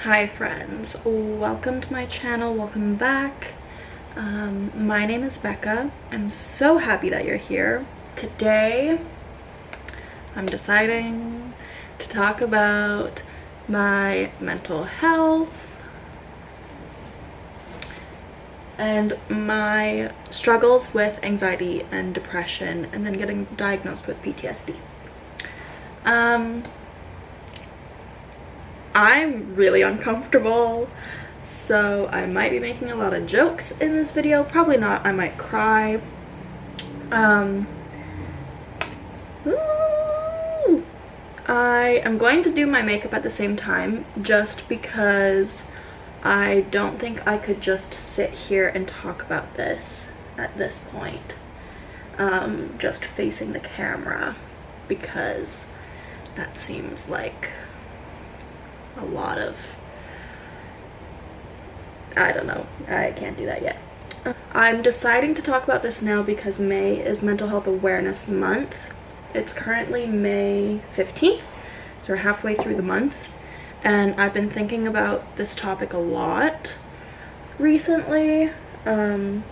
Hi friends, welcome to my channel, welcome back. My name is Becca. I'm so happy that you're here. Today I'm deciding to talk about my mental health and my struggles with anxiety and depression and then getting diagnosed with PTSD. I'm really uncomfortable, so I might be making a lot of jokes in this video. Probably not. I might cry. I am going to do my makeup at the same time just because I don't think I could just sit here and talk about this at this point, just facing the camera, because that seems like a lot of, I don't know, I can't do that yet. I'm deciding to talk about this now because May is Mental Health Awareness Month. It's currently May 15th, so we're halfway through the month, and I've been thinking about this topic a lot recently, talking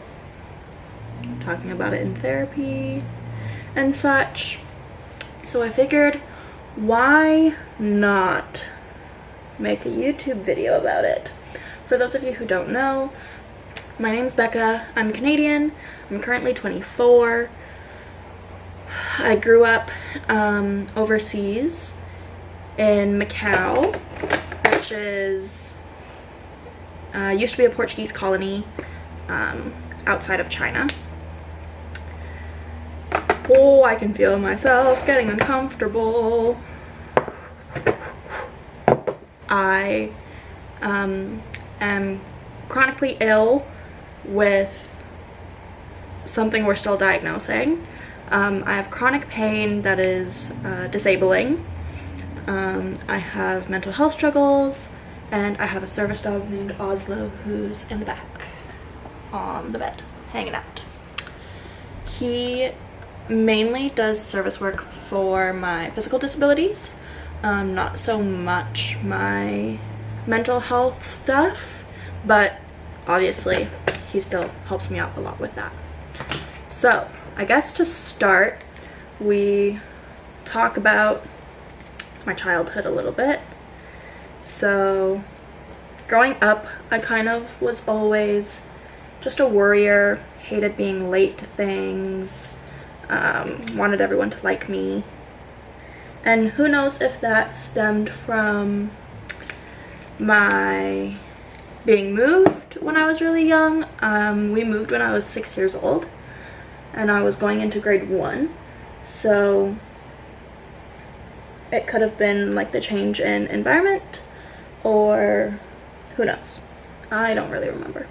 about it in therapy and such. So I figured, why not make a YouTube video about it? For those of you who don't know, my name's Becca. I'm Canadian. I'm currently 24. I grew up overseas in Macau, which is used to be a Portuguese colony outside of China. Oh, I can feel myself getting uncomfortable. I am chronically ill with something we're still diagnosing. I have chronic pain that is disabling. I have mental health struggles, and I have a service dog named Oslo who's in the back on the bed hanging out. He mainly does service work for my physical disabilities, not so much my mental health stuff, but obviously he still helps me out a lot with that. So I guess to start, we talk about my childhood a little bit. So growing up, I kind of was always just a worrier, hated being late to things, wanted everyone to like me. And who knows if that stemmed from my being moved when I was really young. We moved when I was 6 years old, and I was going into grade 1. So it could have been like the change in environment, or who knows. I don't really remember.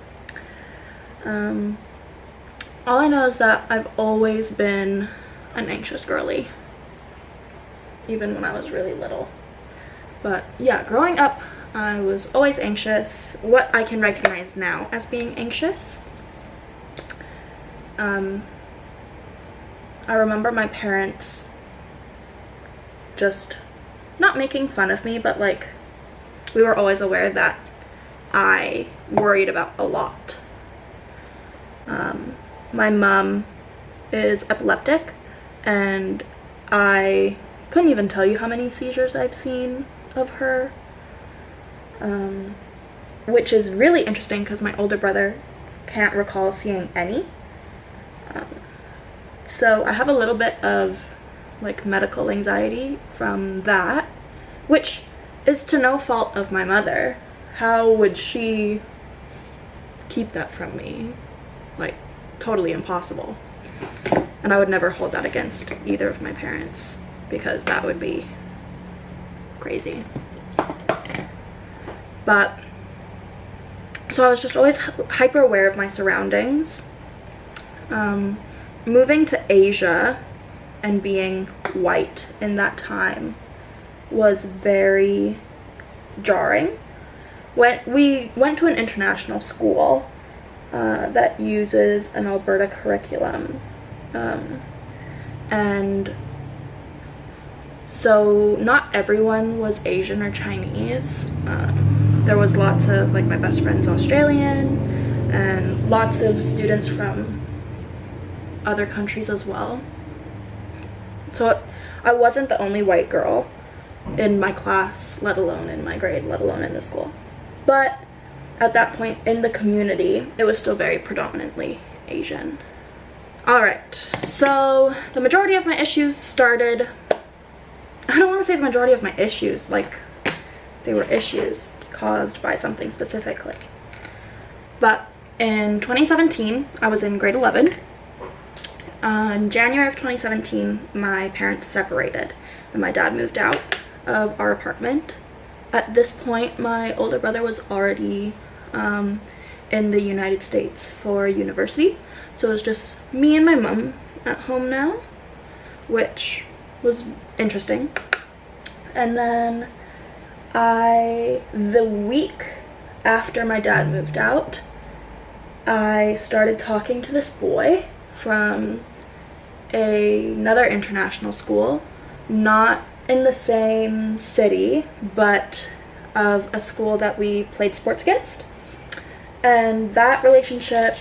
All I know is that I've always been an anxious girly, even when I was really little. But yeah, growing up, I was always anxious. What I can recognize now as being anxious. I remember my parents just not making fun of me, but like, we were always aware that I worried about a lot. My mom is epileptic, and I couldn't even tell you how many seizures I've seen of her, which is really interesting because my older brother can't recall seeing any. So I have a little bit of like medical anxiety from that, which is to no fault of my mother. How would she keep that from me? Like, totally impossible. And I would never hold that against either of my parents, because that would be crazy. But so I was just always hyper aware of my surroundings. Moving to Asia and being white in that time was very jarring. We went to an international school that uses an Alberta curriculum, and so not everyone was Asian or Chinese. there was lots of, like, my best friend's Australian and lots of students from other countries as well. So I wasn't the only white girl in my class, let alone in my grade, let alone in the school. But at that point in the community, it was still very predominantly Asian. Alright, so the majority of my issues started, I don't want to say the majority of my issues, like they were issues caused by something specifically. But in 2017, I was in grade 11. In January of 2017, my parents separated and my dad moved out of our apartment. At this point, my older brother was already in the United States for university. So it was just me and my mom at home now, which was interesting. And then the week after my dad moved out, I started talking to this boy from another international school, not in the same city, but of a school that we played sports against. And that relationship,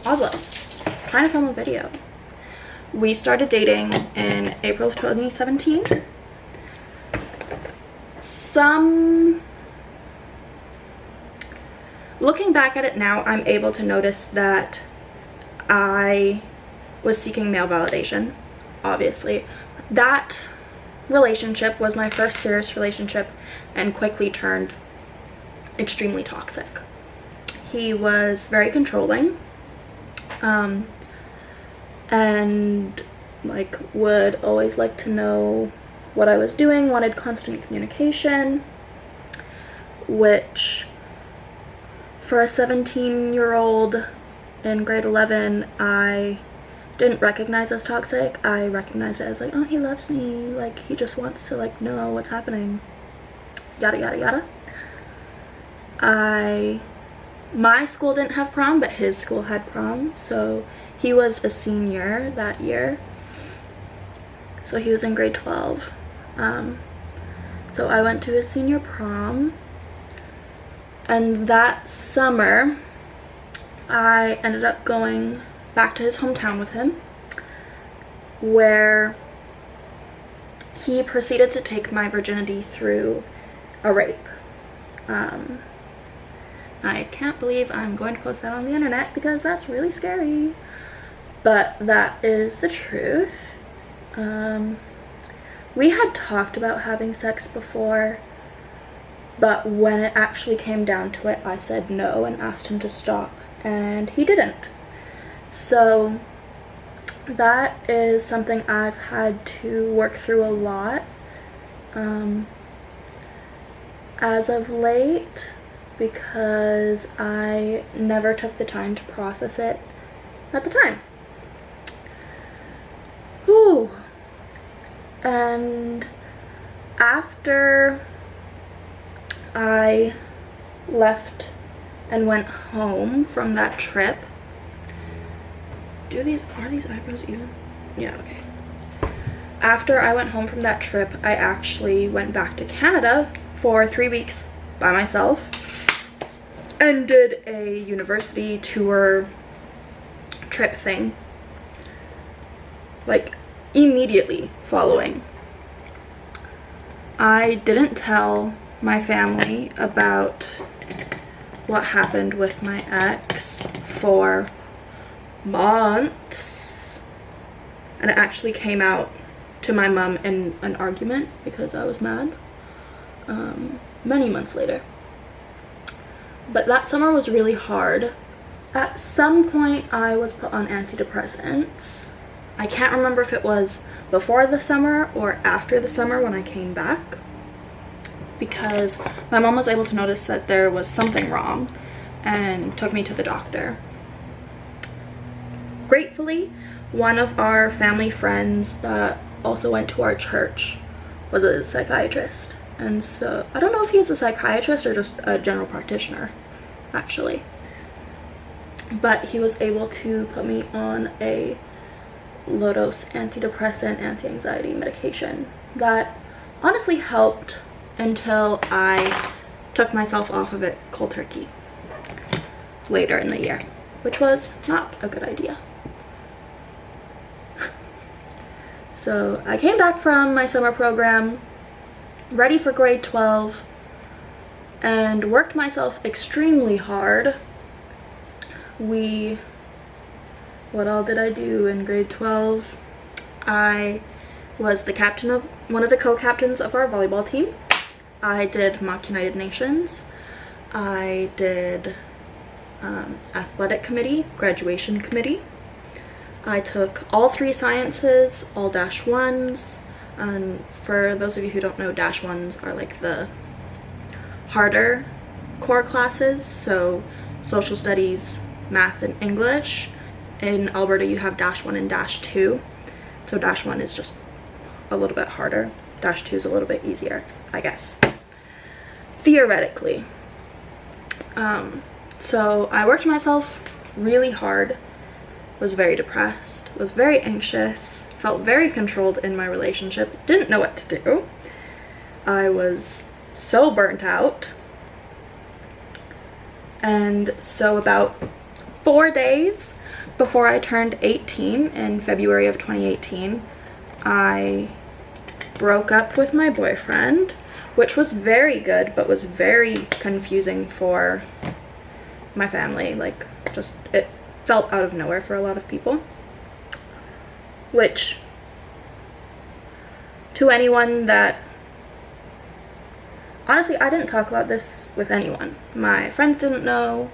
Oslo, trying to film a video. We started dating in April of 2017. Looking back at it now, I'm able to notice that I was seeking male validation, obviously. That relationship was my first serious relationship and quickly turned extremely toxic. He was very controlling, and like would always like to know what I was doing, wanted constant communication, which for a 17-year-old in grade 11, I didn't recognize as toxic. I recognized it as like, oh, he loves me, like he just wants to like know what's happening, yada yada yada. My school didn't have prom, but his school had prom, so he was a senior that year, so he was in grade 12. So I went to his senior prom, and that summer I ended up going back to his hometown with him, where he proceeded to take my virginity through a rape. I can't believe I'm going to post that on the internet because that's really scary, but that is the truth. We had talked about having sex before, but when it actually came down to it, I said no and asked him to stop, and he didn't. So that is something I've had to work through a lot as of late, because I never took the time to process it at the time. Whew. And after I left and went home from that trip, are these eyebrows even? Yeah, okay. After I went home from that trip, I actually went back to Canada for 3 weeks by myself and did a university tour trip thing, like immediately following. I didn't tell my family about what happened with my ex for months, and it actually came out to my mom in an argument because I was mad many months later. But that summer was really hard. At some point I was put on antidepressants. I can't remember if it was before the summer or after the summer when I came back, because my mom was able to notice that there was something wrong and took me to the doctor. Gratefully, one of our family friends that also went to our church was a psychiatrist, and so I don't know if he's a psychiatrist or just a general practitioner actually, but he was able to put me on a low-dose antidepressant, anti-anxiety medication that honestly helped until I took myself off of it cold turkey later in the year, which was not a good idea. So I came back from my summer program ready for grade 12 and worked myself extremely hard. What all did I do in grade 12? I was the captain of one of the co-captains of our volleyball team. I did mock United Nations. I did athletic committee, graduation committee. I took all 3 sciences, all -1s. For those of you who don't know, -1s are like the harder core classes, so social studies, math, and English. In Alberta you have -1 and -2, so -1 is just a little bit harder, -2 is a little bit easier, I guess, theoretically. So I worked myself really hard, was very depressed, was very anxious, felt very controlled in my relationship, didn't know what to do. I was so burnt out. And so about 4 days before I turned 18 in February of 2018, I broke up with my boyfriend, which was very good, but was very confusing for my family. Like, just, it felt out of nowhere for a lot of people. Which, to anyone that, honestly, I didn't talk about this with anyone. My friends didn't know.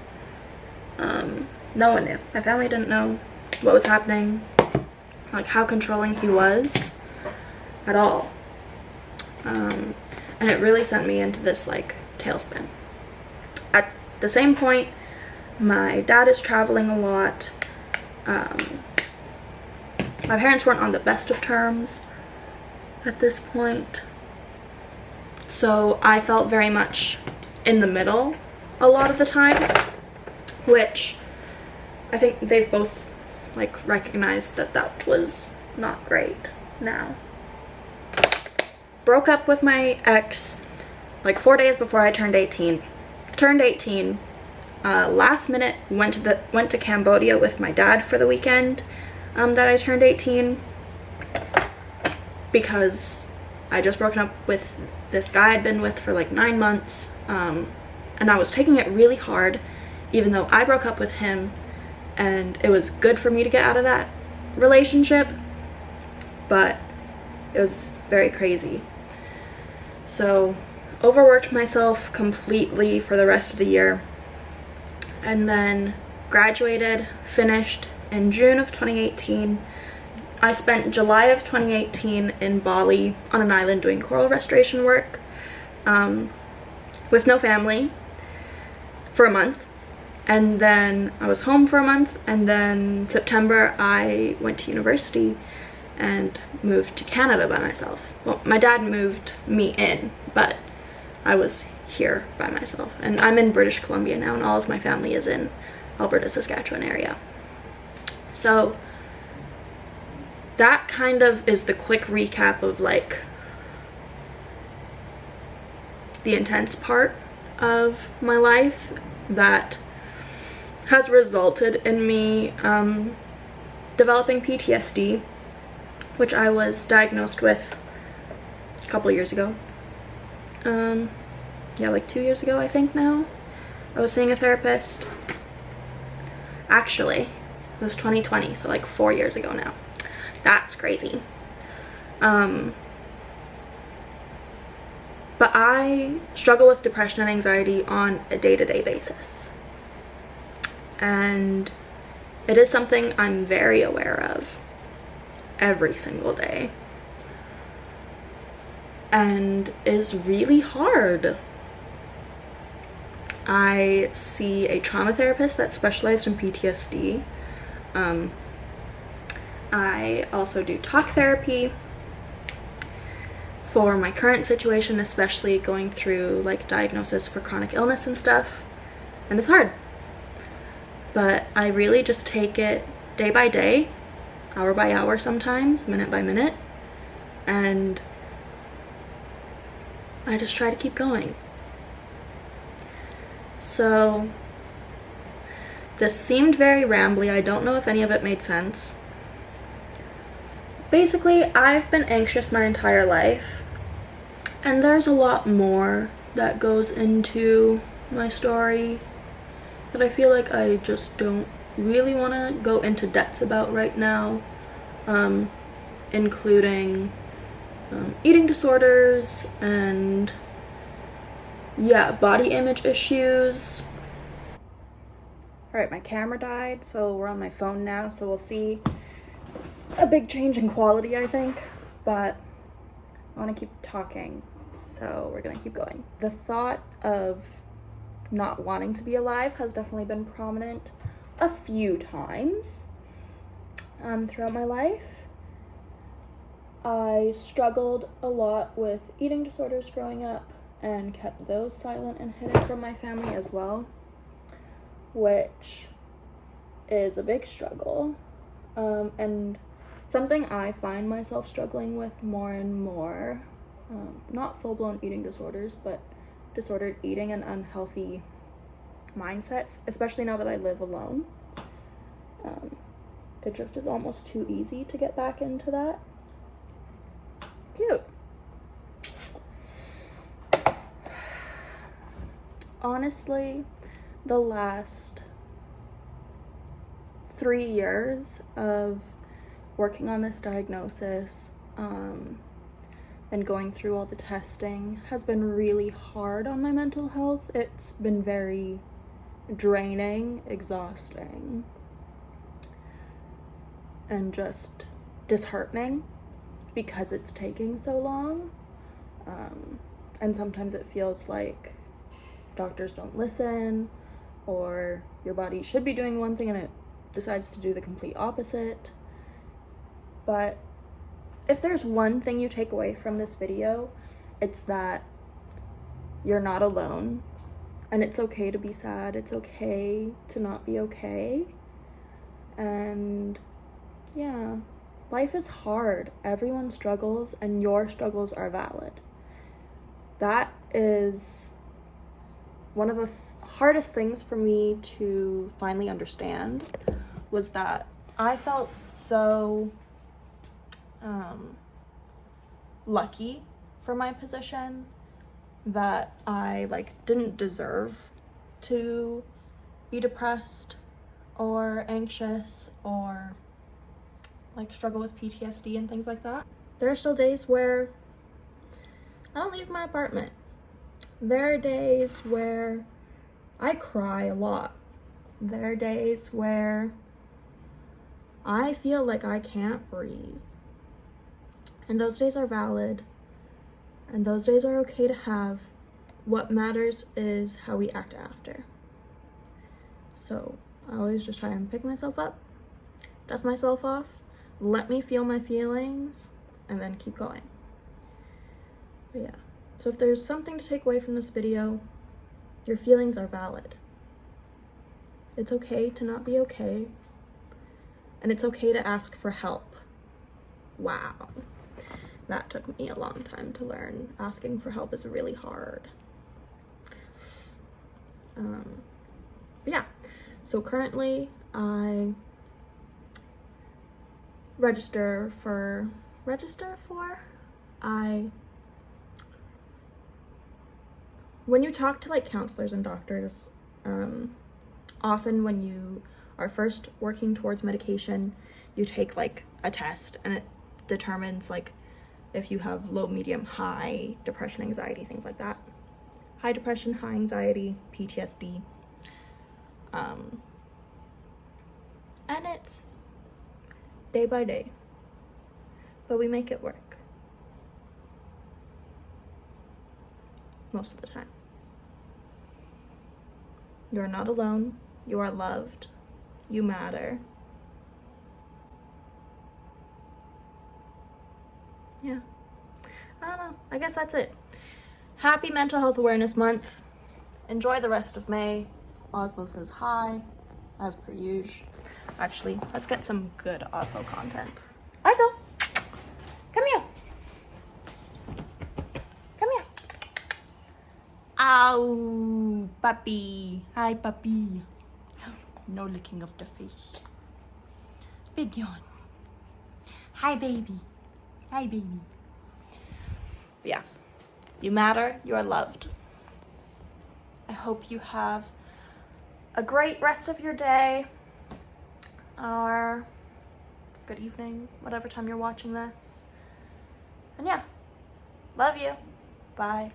No one knew. My family didn't know what was happening, like how controlling he was at all. And it really sent me into this like tailspin. At the same point, my dad is traveling a lot. My parents weren't on the best of terms at this point. So I felt very much in the middle a lot of the time, which I think they've both like recognized that that was not great now. Broke up with my ex like 4 days before I turned 18. Turned 18. Last minute went to Cambodia with my dad for the weekend that I turned 18, because I just broken up with this guy I'd been with for like 9 months, and I was taking it really hard, even though I broke up with him and it was good for me to get out of that relationship, but it was very crazy. So overworked myself completely for the rest of the year, and then graduated, finished in June of 2018. I spent July of 2018 in Bali on an island doing coral restoration work with no family for a month, and then I was home for a month, and then September I went to university and moved to Canada by myself. Well, my dad moved me in, but I was here by myself, and I'm in British Columbia now, and all of my family is in Alberta, Saskatchewan area. So that kind of is the quick recap of like the intense part of my life that has resulted in me developing PTSD, which I was diagnosed with a couple years ago. Yeah, like 2 years ago, I think now. I was seeing a therapist. Actually, it was 2020, so like 4 years ago now. That's crazy. But I struggle with depression and anxiety on a day-to-day basis. And it is something I'm very aware of every single day. And is really hard. I see a trauma therapist that specialized in PTSD. I also do talk therapy for my current situation, especially going through like diagnosis for chronic illness and stuff, and it's hard. But I really just take it day by day, hour by hour sometimes, minute by minute, and I just try to keep going. So this seemed very rambly. I don't know if any of it made sense. Basically, I've been anxious my entire life, and there's a lot more that goes into my story that I feel like I just don't really want to go into depth about right now, including eating disorders and yeah, body image issues. Alright, my camera died, so we're on my phone now, so we'll see a big change in quality, I think, but I want to keep talking, so we're gonna keep going. The thought of not wanting to be alive has definitely been prominent a few times throughout my life. I struggled a lot with eating disorders growing up and kept those silent and hidden from my family as well, which is a big struggle, and something I find myself struggling with more and more. Not full-blown eating disorders, but disordered eating and unhealthy mindsets, especially now that I live alone. It just is almost too easy to get back into that. Cute. Honestly, the last 3 years of working on this diagnosis and going through all the testing has been really hard on my mental health. It's been very draining, exhausting, and just disheartening because it's taking so long. And sometimes it feels like doctors don't listen, or your body should be doing one thing and it decides to do the complete opposite. But if there's one thing you take away from this video, it's that you're not alone, and it's okay to be sad, it's okay to not be okay, and yeah, life is hard, everyone struggles, and your struggles are valid. That is one of the hardest things for me to finally understand, was that I felt so lucky for my position that I didn't deserve to be depressed or anxious or struggle with PTSD and things like that. There are still days where I don't leave my apartment. There are days where I cry a lot. There are days where I feel like I can't breathe. And those days are valid, and those days are okay to have. What matters is how we act after. So I always just try and pick myself up, dust myself off, let me feel my feelings, and then keep going. But yeah, so if there's something to take away from this video, your feelings are valid. It's okay to not be okay, and it's okay to ask for help. Wow. That took me a long time to learn. Asking for help is really hard. But yeah, so currently I register for, when you talk to counselors and doctors, often when you are first working towards medication, you take a test, and it determines if you have low, medium, high depression, anxiety, things like that. High depression, high anxiety, PTSD. And it's day by day, but we make it work. Most of the time. You're not alone. You are loved. You matter. Yeah, I don't know. I guess that's it. Happy Mental Health Awareness Month. Enjoy the rest of May. Oslo says hi, as per usual. Actually, let's get some good Oslo content. Oslo, come here. Come here. Ow, puppy. Hi, puppy. No licking of the face. Big yawn. Hi, baby. Hi, baby. Yeah, you matter. You are loved. I hope you have a great rest of your day or good evening, whatever time you're watching this. And yeah, love you. Bye.